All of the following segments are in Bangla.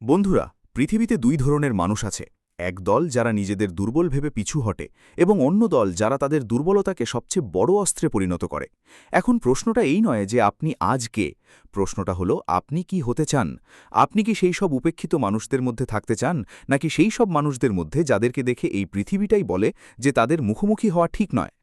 বন্ধুরা, পৃথিবীতে দুই ধরনের মানুষ আছে। এক দল যারা নিজেদের দুর্বল ভেবে পিছু হটে এবং অন্য দল যারা তাদের দুর্বলতাকে সবচেয়ে বড় অস্ত্রে পরিণত করে। এখন প্রশ্নটা এই নয় যে আপনি আজ কে, প্রশ্নটা হলো আপনি কি হতে চান। আপনি কি সেই সব উপেক্ষিত মানুষদের মধ্যে থাকতে চান, নাকি সেই সব মানুষদের মধ্যে যাদেরকে দেখে এই পৃথিবীটাই বলে যে তাদের মুখোমুখি হওয়া ঠিক নয়।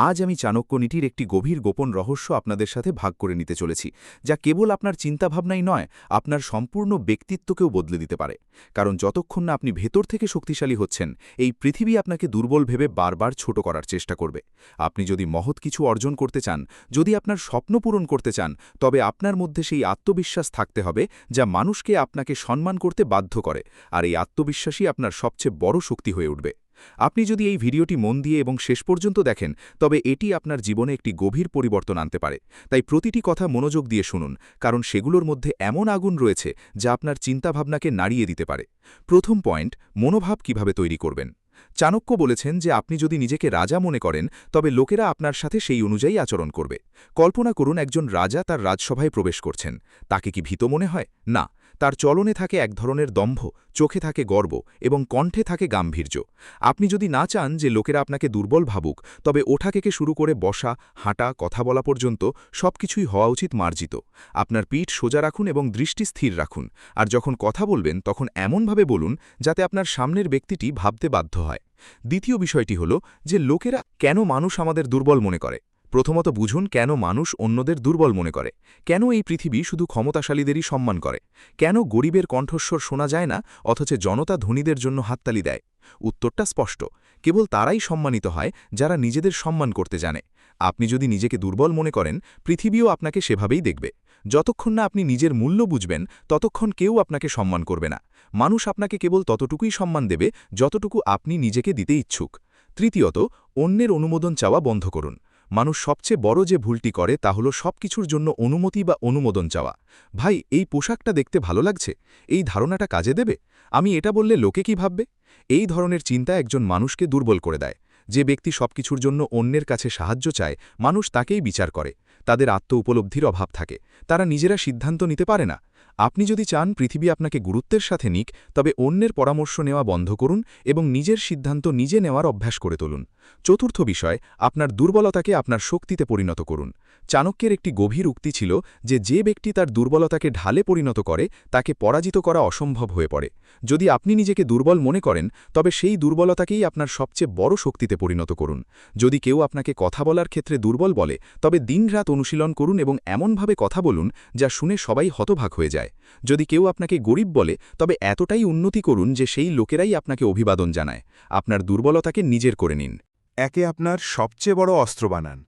আজ আমি চাণক্য নীতির একটি গভীর গোপন রহস্য আপনাদের সাথে ভাগ করে নিতে চলেছি, যা কেবল আপনার চিন্তাভাবনাই নয়, আপনার সম্পূর্ণ ব্যক্তিত্বকেও বদলে দিতে পারে। কারণ যতক্ষণ না আপনি ভেতর থেকে শক্তিশালী হচ্ছেন, এই পৃথিবী আপনাকে দুর্বল ভেবে বারবার ছোট করার চেষ্টা করবে। আপনি যদি মহৎ কিছু অর্জন করতে চান, যদি আপনার স্বপ্ন পূরণ করতে চান, তবে আপনার মধ্যে সেই আত্মবিশ্বাস থাকতে হবে যা মানুষকে আপনাকে সম্মান করতে বাধ্য করে। আর এই আত্মবিশ্বাসই আপনার সবচেয়ে বড় শক্তি হয়ে উঠবে। আপনি যদি এই ভিডিওটি মন দিয়ে এবং শেষ পর্যন্ত দেখেন, তবে এটি আপনার জীবনে একটি গভীর পরিবর্তন আনতে পারে। তাই প্রতিটি কথা মনোযোগ দিয়ে শুনুন, কারণ সেগুলোর মধ্যে এমন আগুন রয়েছে যা আপনার চিন্তাভাবনাকে নাড়িয়ে দিতে পারে। প্রথম পয়েন্ট, মনোভাব কিভাবে তৈরি করবেন। চাণক্য বলেছেন যে আপনি যদি নিজেকে রাজা মনে করেন, তবে লোকেরা আপনার সাথে সেই অনুযায়ী আচরণ করবে। কল্পনা করুন একজন রাজা তার রাজসভায় প্রবেশ করছেন। তাকে কি ভীত মনে হয়? না, তার চলনে থাকে এক ধরনের দম্ভ, চোখে থাকে গর্ব এবং কণ্ঠে থাকে গাম্ভীর্য। আপনি যদি না চান যে লোকেরা আপনাকে দুর্বল ভাবুক, তবে ওঠা থেকে শুরু করে বসা, হাঁটা, কথা বলা পর্যন্ত সবকিছুই হওয়া উচিত মার্জিত। আপনার পিঠ সোজা রাখুন এবং দৃষ্টি স্থির রাখুন। আর যখন কথা বলবেন তখন এমনভাবে বলুন যাতে আপনার সামনের ব্যক্তিটি ভাবতে বাধ্য হয়। দ্বিতীয় বিষয়টি হল যে লোকেরা কেন মানুষ আমাদের দুর্বল মনে করে। প্রথমত বুঝুন কেন মানুষ অন্যদের দুর্বল মনে করে। কেন এই পৃথিবী শুধু ক্ষমতাশালীদেরই সম্মান করে। কেন গরিবের কণ্ঠস্বর শোনা যায় না, অথচ জনতা ধনীদের জন্য হাততালি দেয়। উত্তরটা স্পষ্ট, কেবল তারাই সম্মানিত হয় যারা নিজেদের সম্মান করতে জানে। আপনি যদি নিজেকে দুর্বল মনে করেন, পৃথিবীও আপনাকে সেভাবেই দেখবে। যতক্ষণ না আপনি নিজের মূল্য বুঝবেন, ততক্ষণ কেউ আপনাকে সম্মান করবে না। মানুষ আপনাকে কেবল ততটুকুই সম্মান দেবে যতটুকু আপনি নিজেকে দিতে ইচ্ছুক। তৃতীয়ত, অন্যের অনুমোদন চাওয়া বন্ধ করুন। মানুষ সবচেয়ে বড় যে ভুলটি করে তা হলো সবকিছুর জন্য অনুমতি বা অনুমোদন চাওয়া। ভাই, এই পোশাকটা দেখতে ভালো লাগছে, এই ধারণাটা কাজে দেবে, আমি এটা বললে লোকে কি ভাববে? এই ধরনের চিন্তা একজন মানুষকে দুর্বল করে দেয়। যে ব্যক্তি সবকিছুর জন্য অন্যের কাছে সাহায্য চায়, মানুষ তাকেই বিচার করে। তাদের আত্ম উপলব্ধির অভাব থাকে, তারা নিজেরা সিদ্ধান্ত নিতে পারে না। আপনি যদি চান পৃথিবী আপনাকে গুরুত্বের সাথে নিক, তবে অন্যের পরামর্শ নেওয়া বন্ধ করুন এবং নিজের সিদ্ধান্ত নিজে নেওয়ার অভ্যাস করে তুলুন। চতুর্থ বিষয়, আপনার দুর্বলতাকে আপনার শক্তিতে পরিণত করুন। চাণক্যের একটি গভীর উক্তি ছিল যে যে ব্যক্তি তার দুর্বলতাকে ঢালে পরিণত করে, তাকে পরাজিত করা অসম্ভব হয়ে পড়ে। যদি আপনি নিজেকে দুর্বল মনে করেন, তবে সেই দুর্বলতাকেই আপনার সবচেয়ে বড় শক্তিতে পরিণত করুন। যদি কেউ আপনাকে কথা বলার ক্ষেত্রে দুর্বল বলে, তবে দিনরাত অনুশীলন করুন এবং এমনভাবে কথা বলুন যা শুনে সবাই হতবাক হয়ে যায়। যদি কেউ আপনাকে গরিব বলে, তবে এতটাই উন্নতি করুন যে সেই লোকেরাই আপনাকে অভিবাদন জানায়। আপনার দুর্বলতাকে নিজের করে নিন। একে আপনার সবচেয়ে বড় অস্ত্র বানান।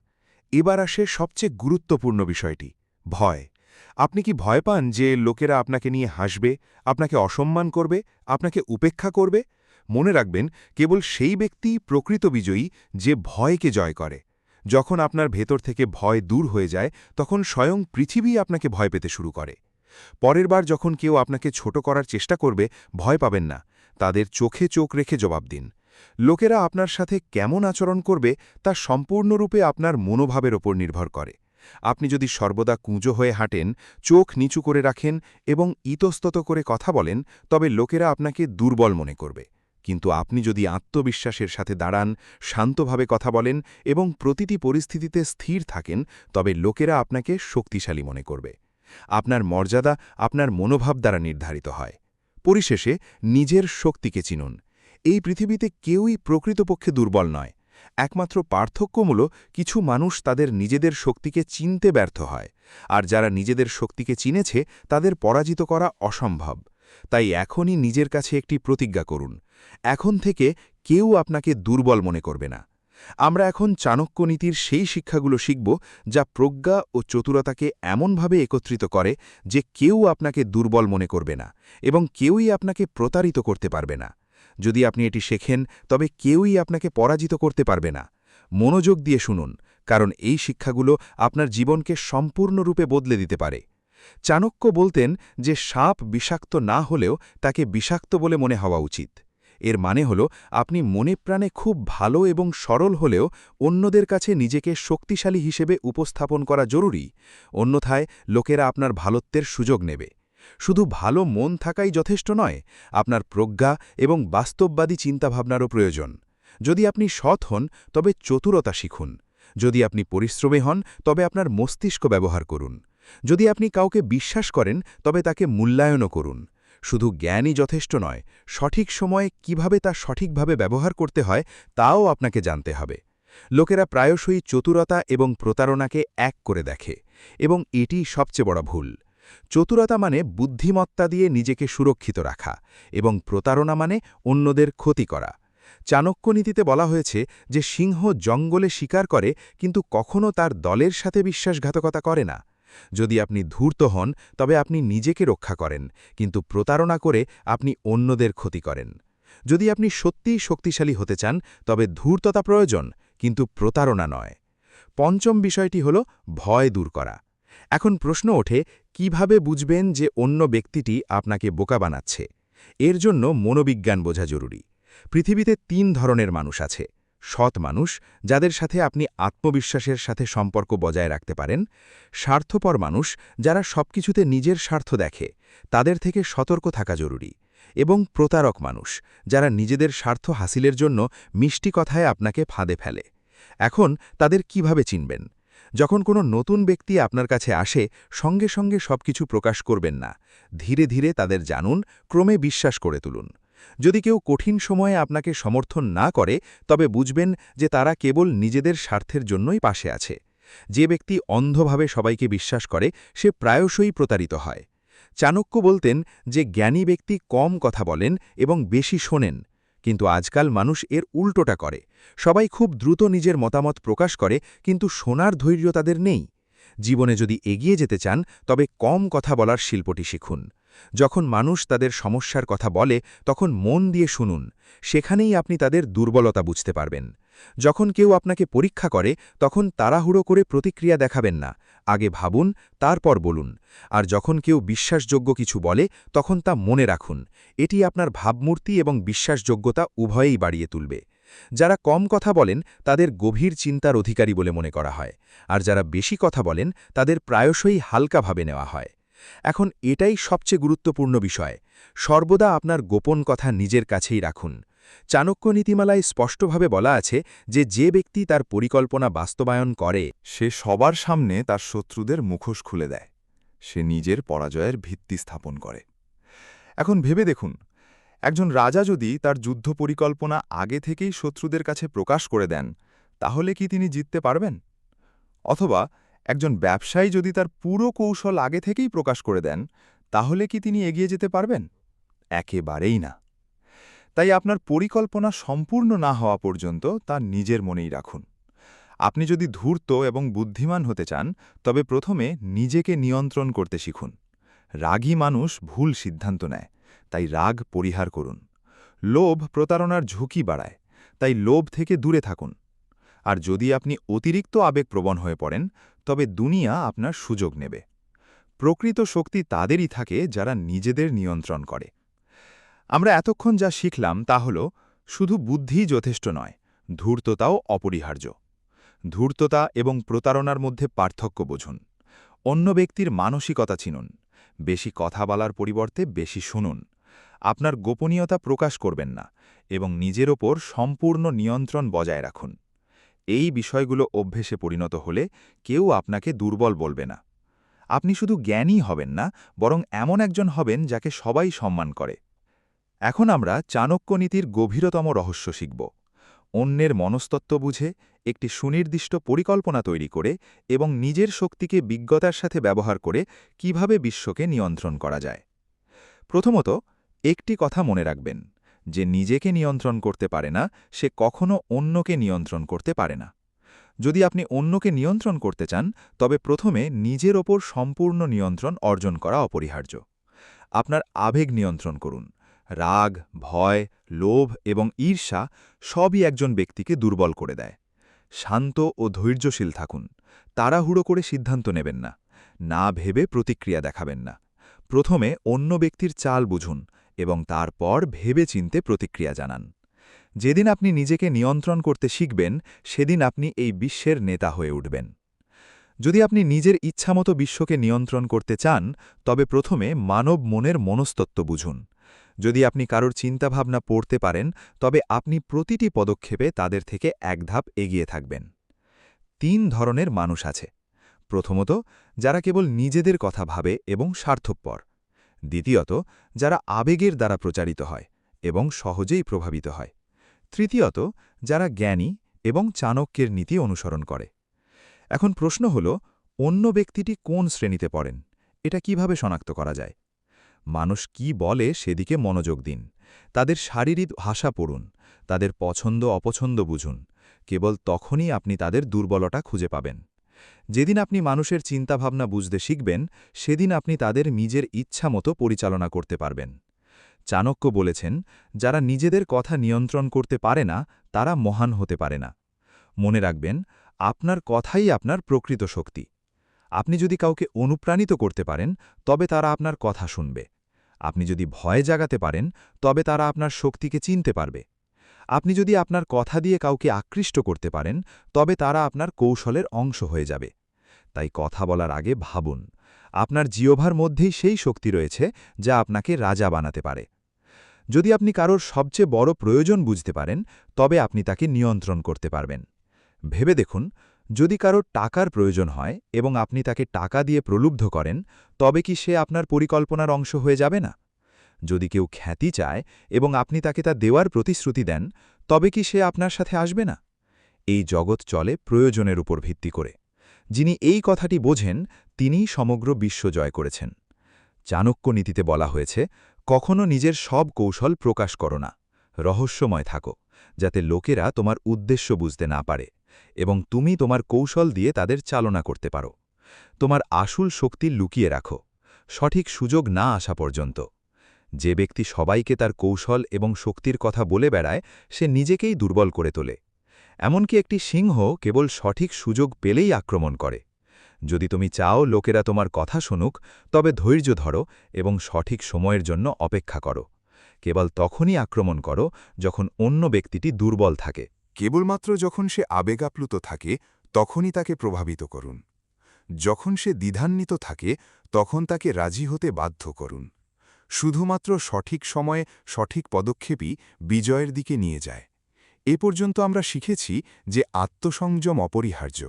এবার আসে সবচেয়ে গুরুত্বপূর্ণ বিষয়টি, ভয়। আপনি কি ভয় পান যে লোকেরা আপনাকে নিয়ে হাসবে, আপনাকে অসম্মান করবে, আপনাকে উপেক্ষা করবে? মনে রাখবেন, কেবল সেই ব্যক্তি প্রকৃত বিজয়ী যে ভয়কে জয় করে। যখন আপনার ভেতর থেকে ভয় দূর হয়ে যায়, তখন স্বয়ং পৃথিবী আপনাকে ভয় পেতে শুরু করে। পরের বার যখন কেউ আপনাকে ছোট করার চেষ্টা করবে, ভয় পাবেন না, তাদের চোখে চোখ রেখে জবাব দিন। লোকেরা আপনার সাথে কেমন আচরণ করবে তা সম্পূর্ণরূপে আপনার মনোভাবের ওপর নির্ভর করে। আপনি যদি সর্বদা কুঁজো হয়ে হাঁটেন, চোখ নিচু করে রাখেন এবং ইতস্তত করে কথা বলেন, তবে লোকেরা আপনাকে দুর্বল মনে করবে। কিন্তু আপনি যদি আত্মবিশ্বাসের সাথে দাঁড়ান, শান্তভাবে কথা বলেন এবং প্রতিটি পরিস্থিতিতে স্থির থাকেন, তবে লোকেরা আপনাকে শক্তিশালী মনে করবে। আপনার মর্যাদা আপনার মনোভাব দ্বারা নির্ধারিত হয়। পরিশেষে নিজের শক্তিকে চিনুন। এই পৃথিবীতে কেউই প্রকৃতপক্ষে দুর্বল নয়। একমাত্র পার্থক্যমূল কিছু মানুষ তাদের নিজেদের শক্তিকে চিনতে ব্যর্থ হয়, আর যারা নিজেদের শক্তিকে চিনেছে তাদের পরাজিত করা অসম্ভব। তাই এখনই নিজের কাছে একটি প্রতিজ্ঞা করুন, এখন থেকে কেউ আপনাকে দুর্বল মনে করবে না। আমরা এখন চাণক্য নীতির সেই শিক্ষাগুলো শিখব যা প্রজ্ঞা ও চতুরতাকে এমনভাবে একত্রিত করে যে কেউ আপনাকে দুর্বল মনে করবে না এবং কেউই আপনাকে প্রতারিত করতে পারবে না। যদি আপনি এটি শেখেন, তবে কেউই আপনাকে পরাজিত করতে পারবে না। মনোযোগ দিয়ে শুনুন, কারণ এই শিক্ষাগুলো আপনার জীবনকে সম্পূর্ণরূপে বদলে দিতে পারে। চাণক্য বলতেন যে সাপ বিষাক্ত না হলেও তাকে বিষাক্ত বলে মনে হওয়া উচিত। এর মানে হল আপনি মনে প্রাণে খুব ভালো এবং সরল হলেও অন্যদের কাছে নিজেকে শক্তিশালী হিসেবে উপস্থাপন করা জরুরি, অন্যথায় লোকেরা আপনার ভালোত্বের সুযোগ নেবে। শুধু ভালো মন থাকাই যথেষ্ট নয়, আপনার প্রজ্ঞা এবং বাস্তববাদী চিন্তাভাবনারও প্রয়োজন। যদি আপনি সৎ হন তবে চতুরতা শিখুন। যদি আপনি পরিশ্রমী হন তবে আপনার মস্তিষ্ক ব্যবহার করুন। যদি আপনি কাউকে বিশ্বাস করেন তবে তাকে মূল্যায়নও করুন। শুধু জ্ঞানই যথেষ্ট নয়, সঠিক সময়ে কিভাবে তা সঠিকভাবে ব্যবহার করতে হয় তাও আপনাকে জানতে হবে। লোকেরা প্রায়শই চতুরতা এবং প্রতারণাকে এক করে দেখে, এবং এটি সবচেয়ে বড় ভুল। চতুরতা মানে বুদ্ধিমত্তা দিয়ে নিজেকে সুরক্ষিত রাখা, এবং প্রতারণা মানে অন্যদের ক্ষতি করা। চাণক্যনীতিতে বলা হয়েছে যে সিংহ জঙ্গলে শিকার করে কিন্তু কখনও তার দলের সাথে বিশ্বাসঘাতকতা করে না। যদি আপনি ধূর্ত হন তবে আপনি নিজেকে রক্ষা করেন, কিন্তু প্রতারণা করে আপনি অন্যদের ক্ষতি করেন। যদি আপনি সত্যিই শক্তিশালী হতে চান তবে ধূর্ততা প্রয়োজন, কিন্তু প্রতারণা নয়। পঞ্চম বিষয়টি হল ভয় দূর করা। এখন প্রশ্ন ওঠে, কিভাবে বুঝবেন যে অন্য ব্যক্তিটি আপনাকে বোকা বানাচ্ছে? এর জন্য মনোবিজ্ঞান বোঝা জরুরি। পৃথিবীতে ৩ ধরনের মানুষ আছে: সৎ মানুষ, যাদের সাথে আপনি আত্মবিশ্বাসের সাথে সম্পর্ক বজায় রাখতে পারেন; স্বার্থপর মানুষ, যারা সবকিছুতে নিজের স্বার্থ দেখে, তাদের থেকে সতর্ক থাকা জরুরি; এবং প্রতারক মানুষ, যারা নিজেদের স্বার্থ হাসিলের জন্য মিষ্টি কথায় আপনাকে ফাঁদে ফেলে। এখন তাদের কিভাবে চিনবেন? যখন কোনো নতুন ব্যক্তি আপনার কাছে আসে, সঙ্গে সঙ্গে সবকিছু প্রকাশ করবেন না। ধীরে ধীরে তাদের জানুন, ক্রমে বিশ্বাস করে তুলুন। যদি কেউ কঠিন সময়ে আপনাকে সমর্থন না করে, তবে বুঝবেন যে তারা কেবল নিজেদের স্বার্থের জন্যই পাশে আছে। যে ব্যক্তি অন্ধভাবে সবাইকে বিশ্বাস করে, সে প্রায়শই প্রতারিত হয়। চাণক্য বলতেন যে জ্ঞানী ব্যক্তি কম কথা বলেন এবং বেশি শোনেন, কিন্তু আজকাল মানুষ এর উল্টোটা করে। সবাই খুব দ্রুত নিজের মতামত প্রকাশ করে, কিন্তু শোনার ধৈর্য তাদের নেই। জীবনে যদি এগিয়ে যেতে চান তবে কম কথা বলার শিল্পটি শিখুন। যখন মানুষ তাদের সমস্যার কথা বলে তখন মন দিয়ে শুনুন। সেখানেই আপনি তাদের দুর্বলতা বুঝতে পারবেন। যখন কেউ আপনাকে পরীক্ষা করে তখন তাড়াহুড়ো করে প্রতিক্রিয়া দেখাবেন না। আগে ভাবুন, তারপর বলুন। আর যখন কেউ বিশ্বাসযোগ্য কিছু বলে তখন তা মনে রাখুন। এটি আপনার ভাবমূর্তি এবং বিশ্বাসযোগ্যতা উভয়েই বাড়িয়ে তুলবে। যারা কম কথা বলেন তাদের গভীর চিন্তার অধিকারী বলে মনে করা হয়, আর যারা বেশি কথা বলেন তাদের প্রায়শই হালকাভাবে নেওয়া হয়। এখন এটাই সবচেয়ে গুরুত্বপূর্ণ বিষয়: সর্বদা আপনার গোপন কথা নিজের কাছেই রাখুন। চাণক্য নীতিমালায় স্পষ্টভাবে বলা আছে যে যে ব্যক্তি তার পরিকল্পনা বাস্তবায়ন করে, সে সবার সামনে তার শত্রুদের মুখোশ খুলে দেয়। সে নিজের পরাজয়ের ভিত্তি স্থাপন করে। এখন ভেবে দেখুন, একজন রাজা যদি তার যুদ্ধ পরিকল্পনা আগে থেকেই শত্রুদের কাছে প্রকাশ করে দেন, তাহলে কি তিনি জিততে পারবেন? অথবা একজন ব্যবসায়ী যদি তার পুরো কৌশল আগে থেকেই প্রকাশ করে দেন, তাহলে কি তিনি এগিয়ে যেতে পারবেন? একেবারেই না। তাই আপনার পরিকল্পনা সম্পূর্ণ না হওয়া পর্যন্ত তা নিজের মনেই রাখুন। আপনি যদি ধূর্ত এবং বুদ্ধিমান হতে চান, তবে প্রথমে নিজেকে নিয়ন্ত্রণ করতে শিখুন। রাগী মানুষ ভুল সিদ্ধান্ত নেয়, তাই রাগ পরিহার করুন। লোভ প্রতারণার ঝুঁকি বাড়ায়, তাই লোভ থেকে দূরে থাকুন। আর যদি আপনি অতিরিক্ত আবেগপ্রবণ হয়ে পড়েন, তবে দুনিয়া আপনার সুযোগ নেবে। প্রকৃত শক্তি তাদেরই থাকে যারা নিজেদের নিয়ন্ত্রণ করে। আমরা এতক্ষণ যা শিখলাম তা হল, শুধু বুদ্ধিই যথেষ্ট নয়, ধূর্ততাও অপরিহার্য। ধূর্ততা এবং প্রতারণার মধ্যে পার্থক্য বুঝুন। অন্য ব্যক্তির মানসিকতা চিনুন। বেশি কথা বলার পরিবর্তে বেশি শুনুন। আপনার গোপনীয়তা প্রকাশ করবেন না, এবং নিজের ওপর সম্পূর্ণ নিয়ন্ত্রণ বজায় রাখুন। এই বিষয়গুলো অভ্যেসে পরিণত হলে কেউ আপনাকে দুর্বল বলবে না। আপনি শুধু জ্ঞানী হবেন না, বরং এমন একজন হবেন যাকে সবাই সম্মান করে। এখন আমরা চাণক্য নীতির গভীরতম রহস্য শিখব। অন্যের মনস্তত্ত্ব বুঝে, একটি সুনির্দিষ্ট পরিকল্পনা তৈরি করে এবং নিজের শক্তিকে বিজ্ঞতার সাথে ব্যবহার করে কিভাবে বিশ্বকে নিয়ন্ত্রণ করা যায়। প্রথমত, একটি কথা মনে রাখবেন: যে নিজেকে নিয়ন্ত্রণ করতে পারে না, সে কখনো অন্যকে নিয়ন্ত্রণ করতে পারে না। যদি আপনি অন্যকে নিয়ন্ত্রণ করতে চান, তবে প্রথমে নিজের ওপর সম্পূর্ণ নিয়ন্ত্রণ অর্জন করা অপরিহার্য। আপনার আবেগ নিয়ন্ত্রণ করুন। রাগ, ভয়, লোভ এবং ঈর্ষা সবই একজন ব্যক্তিকে দুর্বল করে দেয়। শান্ত ও ধৈর্যশীল থাকুন। তাড়াহুড়ো করে সিদ্ধান্ত নেবেন না। না ভেবে প্রতিক্রিয়া দেখাবেন না। প্রথমে অন্য ব্যক্তির চাল বুঝুন এবং তারপর ভেবে চিনতে প্রতিক্রিয়া জানান। যেদিন আপনি নিজেকে নিয়ন্ত্রণ করতে শিখবেন, সেদিন আপনি এই বিশ্বের নেতা হয়ে উঠবেন। যদি আপনি নিজের ইচ্ছামতো বিশ্বকে নিয়ন্ত্রণ করতে চান তবে প্রথমে মানব মনের মনস্তত্ত্ব বুঝুন। যদি আপনি কারোর চিন্তাভাবনা পড়তে পারেন তবে আপনি প্রতিটি পদক্ষেপে তাদের থেকে এক ধাপ এগিয়ে থাকবেন। ৩ ধরনের মানুষ আছে। প্রথমত, যারা কেবল নিজেদের কথা ভাবে এবং স্বার্থপর। দ্বিতীয়ত, যারা আবেগের দ্বারা প্রচারিত হয় এবং সহজেই প্রভাবিত হয়। তৃতীয়ত, যারা জ্ঞানী এবং চাণক্যের নীতি অনুসরণ করে। এখন প্রশ্ন হল, অন্য ব্যক্তিটি কোন শ্রেণীতে পড়েন? এটা কিভাবে শনাক্ত করা যায়? মানুষ কি বলে সেদিকে মনোযোগ দিন। তাদের শারীরিক ভাষা পড়ুন, তাদের পছন্দ অপছন্দ বুঝুন। কেবল তখনই আপনি তাদের দুর্বলতা খুঁজে পাবেন। যেদিন আপনি মানুষের চিন্তাভাবনা বুঝতে শিখবেন, সেদিন আপনি তাদের নিজের ইচ্ছামতো পরিচালনা করতে পারবেন। চাণক্য বলেছেন, যারা নিজেদের কথা নিয়ন্ত্রণ করতে পারে না, তারা মহান হতে পারে না। মনে রাখবেন, আপনার কথাই আপনার প্রকৃত শক্তি। আপনি যদি কাউকে অনুপ্রাণিত করতে পারেন, তবে তারা আপনার কথা শুনবে। আপনি যদি ভয় জাগাতে পারেন, তবে তারা আপনার শক্তিকে চিনতে পারবে। আপনি যদি আপনার কথা দিয়ে কাউকে আকৃষ্ট করতে পারেন, তবে তারা আপনার কৌশলের অংশ হয়ে যাবে। তাই কথা বলার আগে ভাবুন, আপনার জিহ্বার মধ্যেই সেই শক্তি রয়েছে যা আপনাকে রাজা বানাতে পারে। যদি আপনি কারোর সবচেয়ে বড় প্রয়োজন বুঝতে পারেন, তবে আপনি তাকে নিয়ন্ত্রণ করতে পারবেন। ভেবে দেখুন, যদি কারোর টাকার প্রয়োজন হয় এবং আপনি তাকে টাকা দিয়ে প্রলুব্ধ করেন, তবে কি সে আপনার পরিকল্পনার অংশ হয়ে যাবে না? যদি কেউ খ্যাতি চায় এবং আপনি তাকে তা দেওয়ার প্রতিশ্রুতি দেন, তবে কি সে আপনার সাথে আসবে না? এই জগৎ চলে প্রয়োজনের উপর ভিত্তি করে। যিনি এই কথাটি বোঝেন, তিনিই সমগ্র বিশ্ব জয় করেছেন। চাণক্য নীতিতে বলা হয়েছে, কখনো নিজের সব কৌশল প্রকাশ করো না, রহস্যময় থাকো, যাতে লোকেরা তোমার উদ্দেশ্য বুঝতে না পারে এবং তুমি তোমার কৌশল দিয়ে তাদের চালনা করতে পারো। তোমার আসল শক্তি লুকিয়ে রাখো, সঠিক সুযোগ না আসা পর্যন্ত। যে ব্যক্তি সবাইকে তার কৌশল এবং শক্তির কথা বলে বেড়ায়, সে নিজেকেই দুর্বল করে তোলে। এমনকি একটি সিংহ কেবল সঠিক সুযোগ পেলেই আক্রমণ করে। যদি তুমি চাও লোকেরা তোমার কথা শুনুক, তবে ধৈর্য ধরো এবং সঠিক সময়ের জন্য অপেক্ষা করো। কেবল তখনই আক্রমণ করো যখন অন্য ব্যক্তিটি দুর্বল থাকে। কেবলমাত্র যখন সে আবেগাপ্লুত থাকে তখনই তাকে প্রভাবিত করুন। যখন সে দ্বিধান্বিত থাকে তখন তাকে রাজি হতে বাধ্য করুন। শুধুমাত্র সঠিক সময়ে সঠিক পদক্ষেপই বিজয়ের দিকে নিয়ে যায়। এ পর্যন্ত আমরা শিখেছি যে আত্মসংযম অপরিহার্য।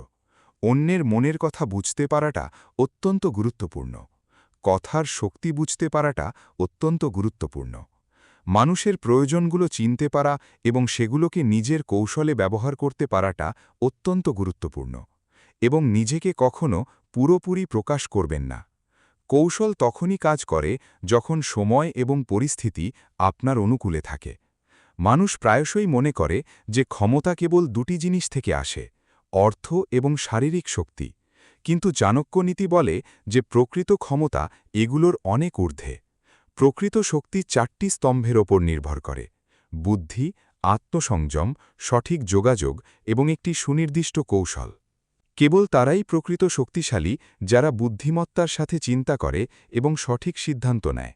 অন্যের মনের কথা বুঝতে পারাটা অত্যন্ত গুরুত্বপূর্ণ। কথার শক্তি বুঝতে পারাটা অত্যন্ত গুরুত্বপূর্ণ। মানুষের প্রয়োজনগুলো চিনতে পারা এবং সেগুলোকে নিজের কৌশলে ব্যবহার করতে পারাটা অত্যন্ত গুরুত্বপূর্ণ। এবং নিজেকে কখনো পুরোপুরি প্রকাশ করবেন না। কৌশল তখনই কাজ করে যখন সময় এবং পরিস্থিতি আপনার অনুকূলে থাকে। মানুষ প্রায়শই মনে করে যে ক্ষমতা কেবল দুটি জিনিস থেকে আসে, অর্থ এবং শারীরিক শক্তি। কিন্তু চাণক্য নীতি বলে যে প্রকৃত ক্ষমতা এগুলোর অনেক ঊর্ধ্বে। প্রকৃত শক্তি 4টি স্তম্ভের ওপর নির্ভর করে: বুদ্ধি, আত্মসংযম, সঠিক যোগাযোগ এবং একটি সুনির্দিষ্ট কৌশল। কেবল তারাই প্রকৃত শক্তিশালী যারা বুদ্ধিমত্তার সাথে চিন্তা করে এবং সঠিক সিদ্ধান্ত নেয়।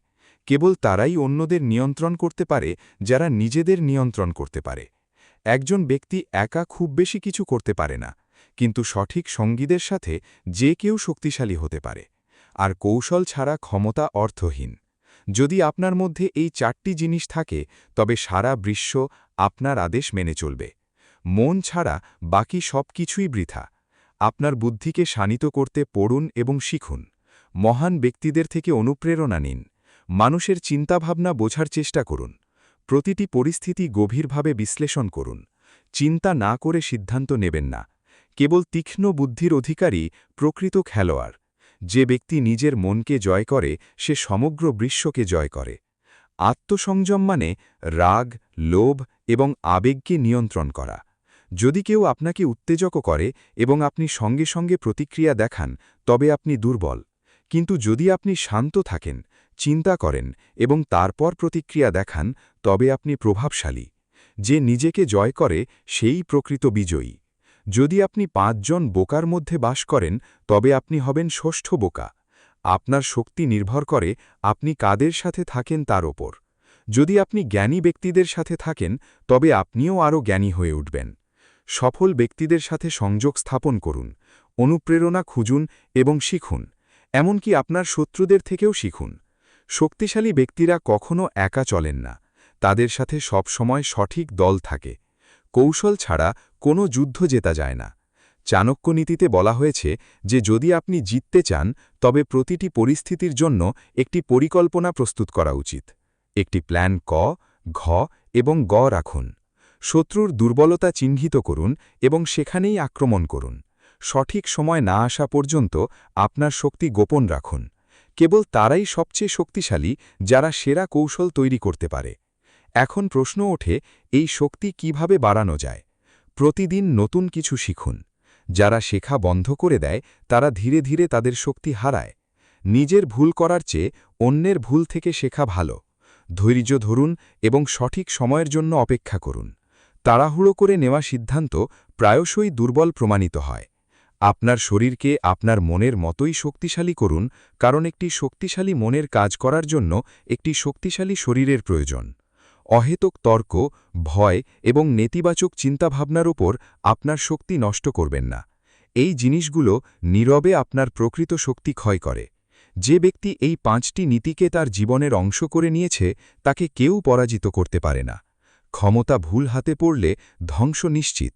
কেবল তারাই অন্যদের নিয়ন্ত্রণ করতে পারে যারা নিজেদের নিয়ন্ত্রণ করতে পারে। একজন ব্যক্তি একা খুব বেশি কিছু করতে পারে না, কিন্তু সঠিক সঙ্গীদের সাথে যে কেউ শক্তিশালী হতে পারে। আর কৌশল ছাড়া ক্ষমতা অর্থহীন। যদি আপনার মধ্যে এই 4টি জিনিস থাকে, তবে সারা বিশ্ব আপনার আদেশ মেনে চলবে। মন ছাড়া বাকি সব কিছুই বৃথা। আপনার বুদ্ধিকে শানিত করতে পড়ুন এবং শিখুন। মহান ব্যক্তিদের থেকে অনুপ্রেরণা নিন। মানুষের চিন্তাভাবনা বোঝার চেষ্টা করুন। প্রতিটি পরিস্থিতি গভীরভাবে বিশ্লেষণ করুন। চিন্তা না করে সিদ্ধান্ত নেবেন না। কেবল তীক্ষ্ণ বুদ্ধির অধিকারী প্রকৃত খেলোয়াড়। যে ব্যক্তি নিজের মনকে জয় করে, সে সমগ্র বিশ্বকে জয় করে। আত্মসংযম মানে রাগ, লোভ এবং আবেগকে নিয়ন্ত্রণ করা। যদি কেউ আপনাকে উত্তেজক করে এবং আপনি সঙ্গে সঙ্গে প্রতিক্রিয়া দেখান, তবে আপনি দুর্বল। কিন্তু যদি আপনি শান্ত থাকেন, চিন্তা করেন এবং তারপর প্রতিক্রিয়া দেখান, তবে আপনি প্রভাবশালী। যে নিজেকে জয় করে সেই প্রকৃত বিজয়ী। যদি আপনি 5 জন বোকার মধ্যে বাস করেন, তবে আপনি হবেন ষষ্ঠ বোকা। আপনার শক্তি নির্ভর করে আপনি কাদের সাথে থাকেন তার ওপর। যদি আপনি জ্ঞানী ব্যক্তিদের সাথে থাকেন, তবে আপনিও আরও জ্ঞানী হয়ে উঠবেন। সফল ব্যক্তিদের সাথে সংযোগ স্থাপন করুন। অনুপ্রেরণা খুঁজুন এবং শিখুন, এমনকি আপনার শত্রুদের থেকেও শিখুন। শক্তিশালী ব্যক্তিরা কখনো একা চলেন না, তাদের সাথে সবসময় সঠিক দল থাকে। কৌশল ছাড়া কোনো যুদ্ধ জেতা যায় না। চাণক্য নীতিতে বলা হয়েছে যে যদি আপনি জিততে চান তবে প্রতিটি পরিস্থিতির জন্য একটি পরিকল্পনা প্রস্তুত করা উচিত। একটি প্ল্যান ক, ঘ এবং গ রাখুন। শত্রুর দুর্বলতা চিহ্নিত করুন এবং সেখানেই আক্রমণ করুন। সঠিক সময় না আসা পর্যন্ত আপনার শক্তি গোপন রাখুন। কেবল তারাই সবচেয়ে শক্তিশালী যারা সেরা কৌশল তৈরি করতে পারে। এখন প্রশ্ন ওঠে, এই শক্তি কিভাবে বাড়ানো যায়? প্রতিদিন নতুন কিছু শিখুন। যারা শেখা বন্ধ করে দেয় তারা ধীরে ধীরে তাদের শক্তি হারায়। নিজের ভুল করার চেয়ে অন্যের ভুল থেকে শেখা ভালো। ধৈর্য ধরুন এবং সঠিক সময়ের জন্য অপেক্ষা করুন। তাড়াহুড়ো করে নেওয়া সিদ্ধান্ত প্রায়শই দুর্বল প্রমাণিত হয়। আপনার শরীরকে আপনার মনের মতোই শক্তিশালী করুন, কারণ একটি শক্তিশালী মনের কাজ করার জন্য একটি শক্তিশালী শরীরের প্রয়োজন। অহেতুক তর্ক, ভয় এবং নেতিবাচক চিন্তাভাবনার উপর আপনার শক্তি নষ্ট করবেন না। এই জিনিসগুলো নীরবে আপনার প্রকৃত শক্তি ক্ষয় করে। যে ব্যক্তি এই 5টি নীতিকে তার জীবনের অংশ করে নিয়েছে তাকে কেউ পরাজিত করতে পারে না। ক্ষমতা ভুল হাতে পড়লে ধ্বংস নিশ্চিত,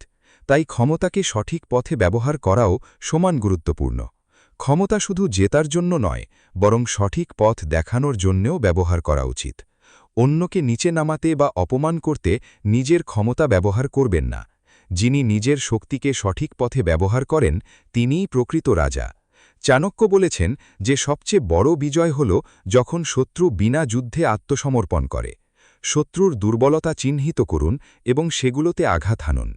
তাই ক্ষমতাকে সঠিক পথে ব্যবহার করাও সমান গুরুত্বপূর্ণ। ক্ষমতা শুধু জেতার জন্য নয়, বরং সঠিক পথ দেখানোর জন্যও ব্যবহার করা উচিত। অন্যকে নিচে নামাতে বা অপমান করতে নিজের ক্ষমতা ব্যবহার করবেন না। যিনি নিজের শক্তিকে সঠিক পথে ব্যবহার করেন তিনিই প্রকৃত রাজা। চাণক্য বলেছেন যে সবচেয়ে বড় বিজয় হল যখন শত্রু বিনা যুদ্ধে আত্মসমর্পণ করে। শত্রুর দুর্বলতা চিহ্নিত করুন এবং সেগুলোতে আঘাত হানুন।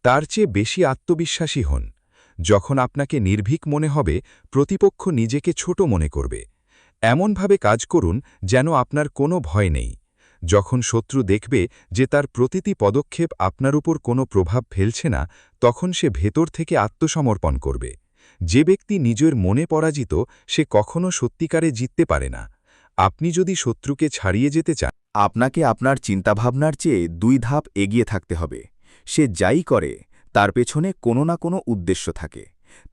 তার চেয়ে বেশি আত্মবিশ্বাসী হন। যখন আপনাকে নির্ভীক মনে হবে, প্রতিপক্ষ নিজেকে ছোট মনে করবে। এমনভাবে কাজ করুন যেন আপনার কোনো ভয় নেই। যখন শত্রু দেখবে যে তার প্রতিটি পদক্ষেপ আপনার উপর কোনো প্রভাব ফেলছে না, তখন সে ভেতর থেকে আত্মসমর্পণ করবে। যে ব্যক্তি নিজের মনে পরাজিত, সে কখনো সত্যিকারে জিততে পারে না। আপনি যদি শত্রুকে ছাড়িয়ে যেতে চান, আপনাকে আপনার চিন্তাভাবনার চেয়ে 2 ধাপ এগিয়ে থাকতে হবে। সে যাই করে তার পেছনে কোনো না কোনো উদ্দেশ্য থাকে।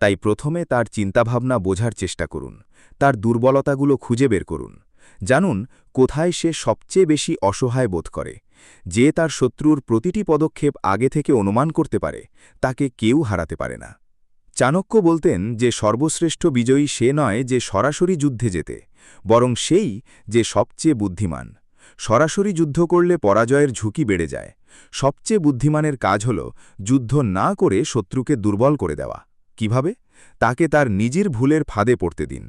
তাই প্রথমে তার চিন্তাভাবনা বোঝার চেষ্টা করুন। তার দুর্বলতাগুলো খুঁজে বের করুন। জানুন কোথায় সে সবচেয়ে বেশি অসহায় বোধ করে। যে তার শত্রুর প্রতিটি পদক্ষেপ আগে থেকে অনুমান করতে পারে, তাকে কেউ হারাতে পারে না। চাণক্য বলতেন যে সর্বশ্রেষ্ঠ বিজয়ী সে নয় যে সরাসরি যুদ্ধে যেতে, বরং সেই যে সবচেয়ে বুদ্ধিমান। সরাসরি যুদ্ধ করলে পরাজয়ের ঝুঁকি বেড়ে যায়। সবচেয়ে বুদ্ধিমানের কাজ হল যুদ্ধ না করে শত্রুকে দুর্বল করে দেওয়া। কিভাবে? তাকে তার নিজের ভুলের ফাঁদে পড়তে দিন।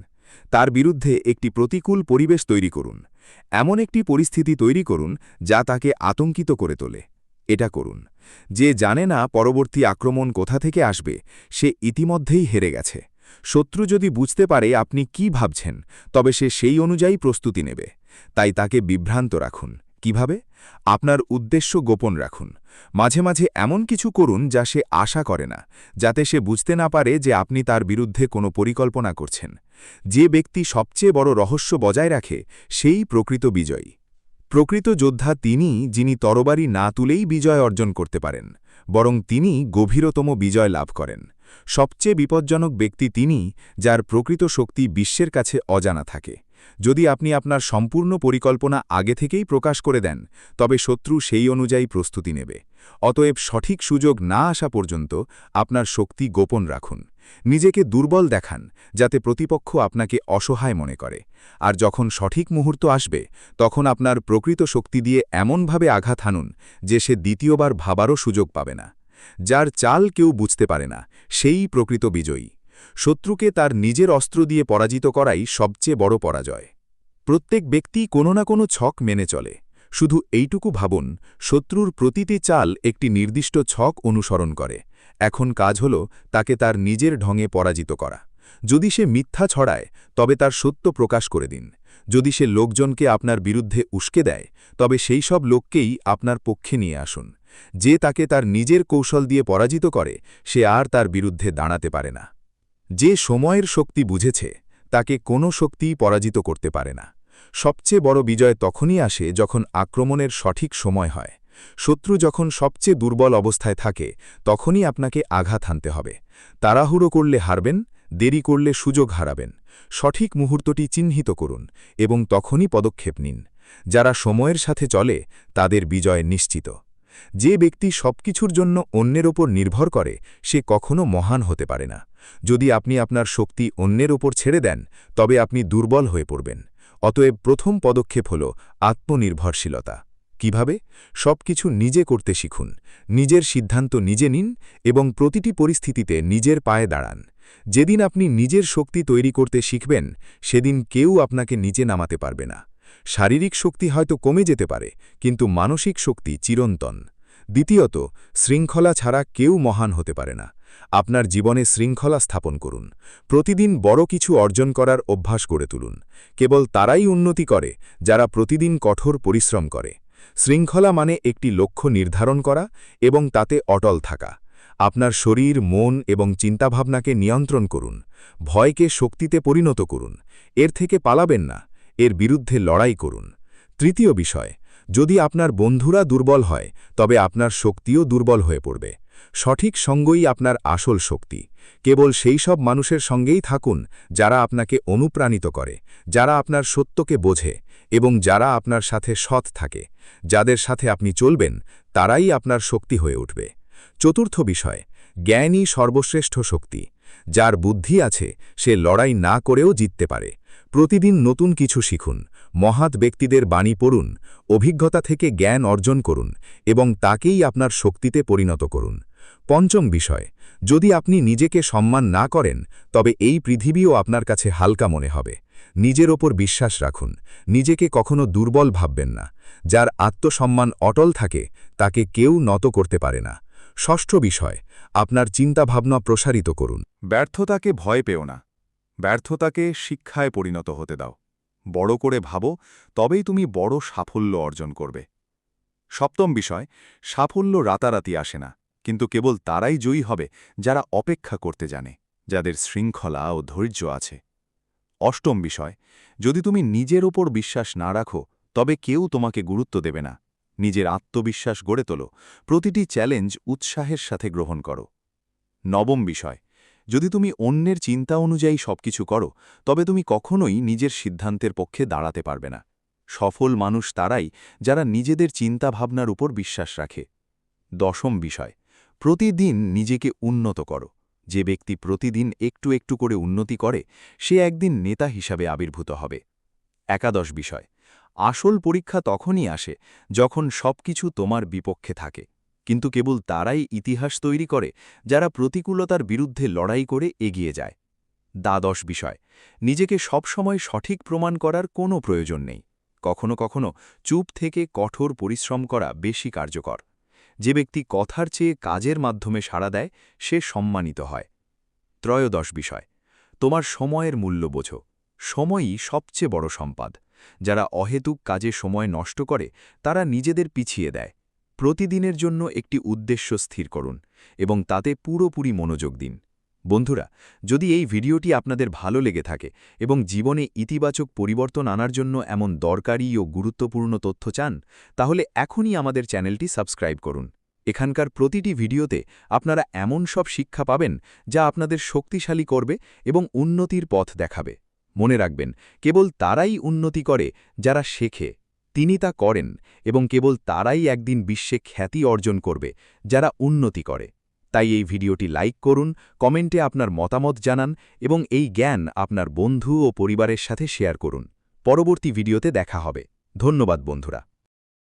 তার বিরুদ্ধে একটি প্রতিকূল পরিবেশ তৈরি করুন। এমন একটি পরিস্থিতি তৈরি করুন যা তাকে আতঙ্কিত করে তোলে। এটা করুন। যে জানে না পরবর্তী আক্রমণ কোথা থেকে আসবে, সে ইতিমধ্যেই হেরে গেছে। শত্রু যদি বুঝতে পারে আপনি কি ভাবছেন, তবে সে সেই অনুযায়ী প্রস্তুতি নেবে। তাই তাকে বিভ্রান্ত রাখুন। কিভাবে? আপনার উদ্দেশ্য গোপন রাখুন। মাঝে মাঝে এমন কিছু করুন যা সে আশা করে না, যাতে সে বুঝতে না পারে যে আপনি তার বিরুদ্ধে কোনো পরিকল্পনা করছেন। যে ব্যক্তি সবচেয়ে বড় রহস্য বজায় রাখে, সেই প্রকৃত বিজয়ী। প্রকৃত যোদ্ধা তিনি, যিনি তরবারি না তুলেই বিজয় অর্জন করতে পারেন, বরং তিনি গভীরতম বিজয় লাভ করেন। সবচেয়ে বিপজ্জনক ব্যক্তি তিনি, যার প্রকৃত শক্তি বিশ্বের কাছে অজানা থাকে। যদি আপনি আপনার সম্পূর্ণ পরিকল্পনা আগে থেকেই প্রকাশ করে দেন, তবে শত্রু সেই অনুযায়ী প্রস্তুতি নেবে। অতএব সঠিক সুযোগ না আসা পর্যন্ত আপনার শক্তি গোপন রাখুন। নিজেকে দুর্বল দেখান, যাতে প্রতিপক্ষ আপনাকে অসহায় মনে করে। আর যখন সঠিক মুহূর্ত আসবে, তখন আপনার প্রকৃত শক্তি দিয়ে এমনভাবে আঘাত হানুন যে সে দ্বিতীয়বার ভাবারও সুযোগ পাবে না। যার চাল কেউ বুঝতে পারে না, সেই প্রকৃত বিজয়ী। শত্রুকে তার নিজের অস্ত্র দিয়ে পরাজিত করাই সবচেয়ে বড় পরাজয়। প্রত্যেক ব্যক্তি কোনো না কোনো ছক মেনে চলে। শুধু এইটুকু ভাবুন, শত্রুর প্রতিটি চাল একটি নির্দিষ্ট ছক অনুসরণ করে। এখন কাজ হল তাকে তার নিজের ঢঙে পরাজিত করা। যদি সে মিথ্যা ছড়ায়, তবে তার সত্য প্রকাশ করে দিন। যদি সে লোকজনকে আপনার বিরুদ্ধে উস্কে দেয়, তবে সেই সব লোককেই আপনার পক্ষে নিয়ে আসুন। যে তাকে তার নিজের কৌশল দিয়ে পরাজিত করে, সে আর তার বিরুদ্ধে দাঁড়াতে পারে না। যে সময়ের শক্তি বুঝেছে, তাকে কোনো শক্তিই পরাজিত করতে পারে না। সবচেয়ে বড় বিজয় তখনই আসে যখন আক্রমণের সঠিক সময় হয়। শত্রু যখন সবচেয়ে দুর্বল অবস্থায় থাকে, তখনই আপনাকে আঘাত হানতে হবে। তাড়াহুড়ো করলে হারবেন, দেরি করলে সুযোগ হারাবেন। সঠিক মুহূর্তটি চিহ্নিত করুন এবং তখনই পদক্ষেপ নিন। যারা সময়ের সাথে চলে তাদের বিজয় নিশ্চিত। যে ব্যক্তি সবকিছুর জন্য অন্যের ওপর নির্ভর করে সে কখনো মহান হতে পারে না। যদি আপনি আপনার শক্তি অন্যের ওপর ছেড়ে দেন তবে আপনি দুর্বল হয়ে পড়বেন। অতএব প্রথম পদক্ষেপ হল আত্মনির্ভরশীলতা। কিভাবে? সবকিছু নিজে করতে শিখুন, নিজের সিদ্ধান্ত নিজে নিন এবং প্রতিটি পরিস্থিতিতে নিজের পায়ে দাঁড়ান। যেদিন আপনি নিজের শক্তি তৈরি করতে শিখবেন সেদিন কেউ আপনাকে নিচে নামাতে পারবে না। শারীরিক শক্তি হয়তো কমে যেতে পারে, কিন্তু মানসিক শক্তি চিরন্তন। দ্বিতীয়ত, শৃঙ্খলা ছাড়া কেউ মহান হতে পারে না। আপনার জীবনে শৃঙ্খলা স্থাপন করুন। প্রতিদিন বড় কিছু অর্জন করার অভ্যাস গড়ে তুলুন। কেবল তারাই উন্নতি করে যারা প্রতিদিন কঠোর পরিশ্রম করে। শৃঙ্খলা মানে একটি লক্ষ্য নির্ধারণ করা এবং তাতে অটল থাকা। আপনার শরীর, মন এবং চিন্তাভাবনাকে নিয়ন্ত্রণ করুন। ভয়কে শক্তিতে পরিণত করুন। এর থেকে পালাবেন না, এর বিরুদ্ধে লড়াই করুন। তৃতীয় বিষয়, যদি আপনার বন্ধুরা দুর্বল হয় তবে আপনার শক্তিও দুর্বল হয়ে পড়বে। সঠিক সঙ্গই আপনার আসল শক্তি। কেবল সেই সব মানুষের সঙ্গেই থাকুন যারা আপনাকে অনুপ্রাণিত করে, যারা আপনার সত্যকে বোঝে এবং যারা আপনার সাথে সৎ থাকে। যাদের সাথে আপনি চলবেন তারাই আপনার শক্তি হয়ে উঠবে। চতুর্থ বিষয়, জ্ঞানই সর্বশ্রেষ্ঠ শক্তি। যার বুদ্ধি আছে সে লড়াই না করেও জিততে পারে। প্রতিদিন নতুন কিছু শিখুন, মহৎ ব্যক্তিদের বাণী পড়ুন, অভিজ্ঞতা থেকে জ্ঞান অর্জন করুন এবং তাকেই আপনার শক্তিতে পরিণত করুন। পঞ্চম বিষয়, যদি আপনি নিজেকে সম্মান না করেন তবে এই পৃথিবীও আপনার কাছে হালকা মনে হবে। নিজের ওপর বিশ্বাস রাখুন, নিজেকে কখনো দুর্বল ভাববেন না। যার আত্মসম্মান অটল থাকে তাকে কেউ নত করতে পারে না। ষষ্ঠ বিষয়, আপনার চিন্তাভাবনা প্রসারিত করুন। ব্যর্থতাকে ভয় পেও না, ব্যর্থতাকে শিক্ষায় পরিণত হতে দাও। বড় করে ভাবো, তবেই তুমি বড় সাফল্য অর্জন করবে। সপ্তম বিষয়, সাফল্য রাতারাতি আসে না, কিন্তু কেবল তারাই জয়ী হবে যারা অপেক্ষা করতে জানে, যাদের শৃঙ্খলা ও ধৈর্য আছে। অষ্টম বিষয়, যদি তুমি নিজের ওপর বিশ্বাস না রাখো তবে কেউ তোমাকে গুরুত্ব দেবে না। নিজের আত্মবিশ্বাস গড়ে তোলো, প্রতিটি চ্যালেঞ্জ উৎসাহের সাথে গ্রহণ করো। নবম বিষয়, যদি তুমি অন্যের চিন্তা অনুযায়ী সবকিছু করো তবে তুমি কখনোই নিজের সিদ্ধান্তের পক্ষে দাঁড়াতে পারবে না। সফল মানুষ তারাই যারা নিজেদের চিন্তাভাবনার উপর বিশ্বাস রাখে। দশম বিষয়, প্রতিদিন নিজেকে উন্নত করো। যে ব্যক্তি প্রতিদিন একটু একটু করে উন্নতি করে সে একদিন নেতা হিসাবে আবির্ভূত হবে। একাদশ বিষয়, আসল পরীক্ষা তখনই আসে যখন সবকিছু তোমার বিপক্ষে থাকে, কিন্তু কেবল তারাই ইতিহাস তৈরি করে যারা প্রতিকূলতার বিরুদ্ধে লড়াই করে এগিয়ে যায়। দ্বাদশ বিষয়, নিজেকে সবসময় সঠিক প্রমাণ করার কোনো প্রয়োজন নেই। কখনো কখনো চুপ থেকে কঠোর পরিশ্রম করা বেশি কার্যকর। যে ব্যক্তি কথার চেয়ে কাজের মাধ্যমে সাড়া দেয় সে সম্মানিত হয়। ত্রয়োদশ বিষয়, তোমার সময়ের মূল্য বোঝো। সময়ই সবচেয়ে বড় সম্পদ। যারা অহেতুক কাজে সময় নষ্ট করে তারা নিজেদের পিছিয়ে দেয়। প্রতিদিনের জন্য একটি উদ্দেশ্য স্থির করুন এবং তাতে পুরোপুরি মনোযোগ দিন। বন্ধুরা, যদি এই ভিডিওটি আপনাদের ভালো লেগে থাকে এবং জীবনে ইতিবাচক পরিবর্তন আনার জন্য এমন দরকারি ও গুরুত্বপূর্ণ তথ্য চান, তাহলে এখনই আমাদের চ্যানেলটি সাবস্ক্রাইব করুন। এখানকার প্রতিটি ভিডিওতে আপনারা এমন সব শিক্ষা পাবেন যা আপনাদের শক্তিশালী করবে এবং উন্নতির পথ দেখাবে। মনে রাখবেন, কেবল তারাই উন্নতি করে যারা শেখে। তিনি তা করেন এবং কেবল তারাই একদিন বিশ্বে খ্যাতি অর্জন করবে যারা উন্নতি করে। তাই এই ভিডিওটি লাইক করুন, কমেন্টে আপনার মতামত জানান এবং এই জ্ঞান আপনার বন্ধু ও পরিবারের সাথে শেয়ার করুন। পরবর্তী ভিডিওতে দেখা হবে। ধন্যবাদ বন্ধুরা।